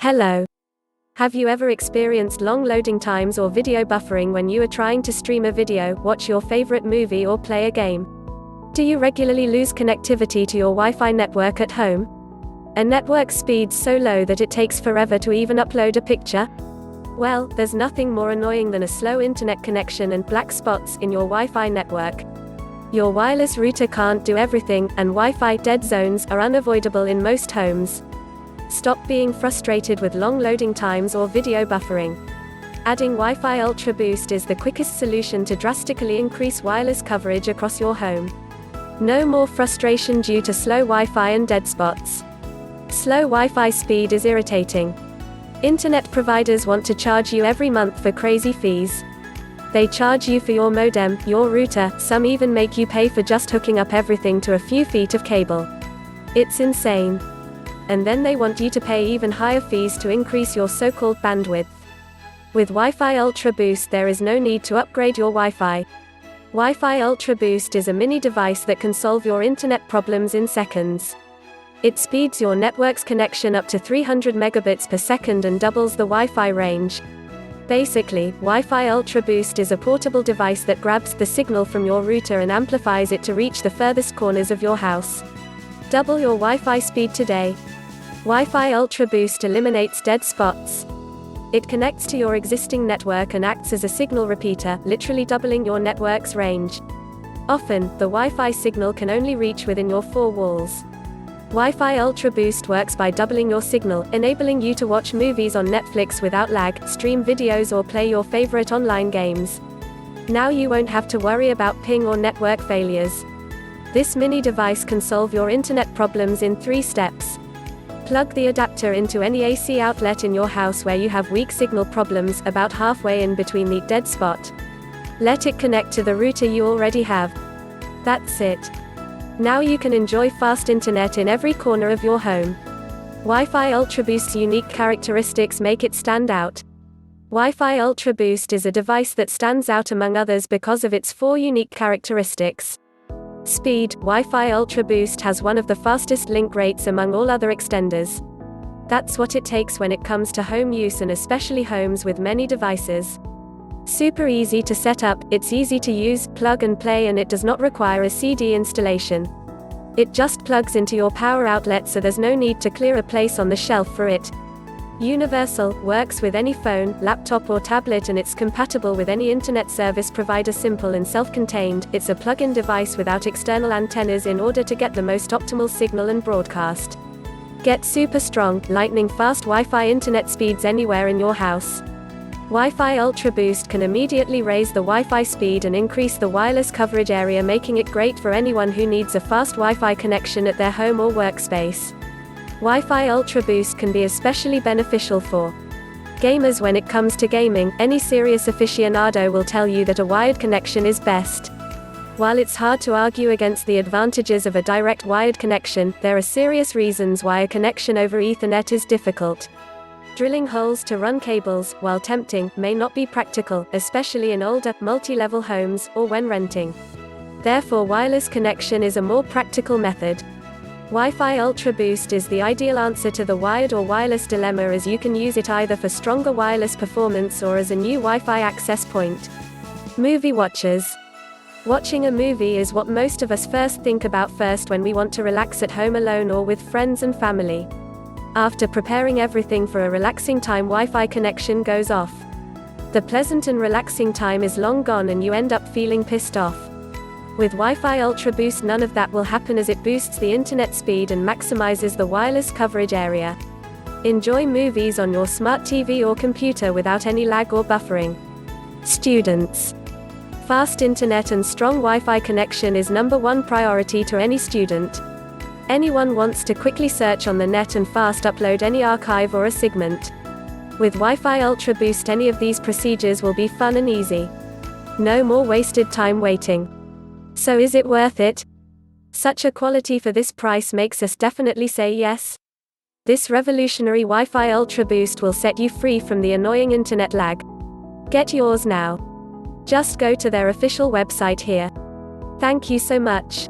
Hello. Have you ever experienced long loading times or video buffering when you are trying to stream a video, watch your favorite movie or play a game? Do you regularly lose connectivity to your Wi-Fi network at home? A network speed so low that it takes forever to even upload a picture? Well, there's nothing more annoying than a slow internet connection and black spots in your Wi-Fi network. Your wireless router can't do everything, and Wi-Fi dead zones are unavoidable in most homes. Stop being frustrated with long loading times or video buffering. Adding Wi-Fi UltraBoost is the quickest solution to drastically increase wireless coverage across your home. No more frustration due to slow Wi-Fi and dead spots. Slow Wi-Fi speed is irritating. Internet providers want to charge you every month for crazy fees. They charge you for your modem, your router, some even make you pay for just hooking up everything to a few feet of cable. It's insane. And then they want you to pay even higher fees to increase your so-called bandwidth. With Wi-Fi UltraBoost there is no need to upgrade your Wi-Fi. Wi-Fi UltraBoost is a mini device that can solve your internet problems in seconds. It speeds your network's connection up to 300 megabits per second and doubles the Wi-Fi range. Basically, Wi-Fi UltraBoost is a portable device that grabs the signal from your router and amplifies it to reach the furthest corners of your house. Double your Wi-Fi speed today. Wi-Fi UltraBoost eliminates dead spots. It connects to your existing network and acts as a signal repeater, literally doubling your network's range. Often, the Wi-Fi signal can only reach within your four walls. Wi-Fi UltraBoost works by doubling your signal, enabling you to watch movies on Netflix without lag, stream videos or play your favorite online games. Now you won't have to worry about ping or network failures. This mini device can solve your internet problems in 3 steps. Plug the adapter into any AC outlet in your house where you have weak signal problems, about halfway in between the dead spot. Let it connect to the router you already have. That's it. Now you can enjoy fast internet in every corner of your home. Wi-Fi UltraBoost's unique characteristics make it stand out. Wi-Fi UltraBoost is a device that stands out among others because of its 4 unique characteristics. Speed. Wi-Fi UltraBoost has one of the fastest link rates among all other extenders. That's what it takes when it comes to home use, and especially homes with many devices. Super easy to set up, it's easy to use, plug and play, and it does not require a CD installation. It just plugs into your power outlet, so there's no need to clear a place on the shelf for it. Universal, works with any phone, laptop or tablet, and it's compatible with any internet service provider. Simple and self-contained, it's a plug-in device without external antennas in order to get the most optimal signal and broadcast. Get super strong, lightning-fast Wi-Fi internet speeds anywhere in your house. Wi-Fi UltraBoost can immediately raise the Wi-Fi speed and increase the wireless coverage area, making it great for anyone who needs a fast Wi-Fi connection at their home or workspace. Wi-Fi UltraBoost can be especially beneficial for gamers. When it comes to gaming, any serious aficionado will tell you that a wired connection is best. While it's hard to argue against the advantages of a direct wired connection, there are serious reasons why a connection over Ethernet is difficult. Drilling holes to run cables, while tempting, may not be practical, especially in older, multi-level homes, or when renting. Therefore, wireless connection is a more practical method. Wi-Fi UltraBoost is the ideal answer to the wired or wireless dilemma, as you can use it either for stronger wireless performance or as a new Wi-Fi access point. Movie watchers. Watching a movie is what most of us first think about when we want to relax at home alone or with friends and family. After preparing everything for a relaxing time, Wi-Fi connection goes off. The pleasant and relaxing time is long gone and you end up feeling pissed off. With Wi-Fi UltraBoost none of that will happen, as it boosts the internet speed and maximizes the wireless coverage area. Enjoy movies on your smart TV or computer without any lag or buffering. Students. Fast internet and strong Wi-Fi connection is #1 priority to any student. Anyone wants to quickly search on the net and fast upload any archive or a segment. With Wi-Fi UltraBoost any of these procedures will be fun and easy. No more wasted time waiting. So is it worth it? Such a quality for this price makes us definitely say yes. This revolutionary Wi-Fi UltraBoost will set you free from the annoying internet lag. Get yours now. Just go to their official website here. Thank you so much.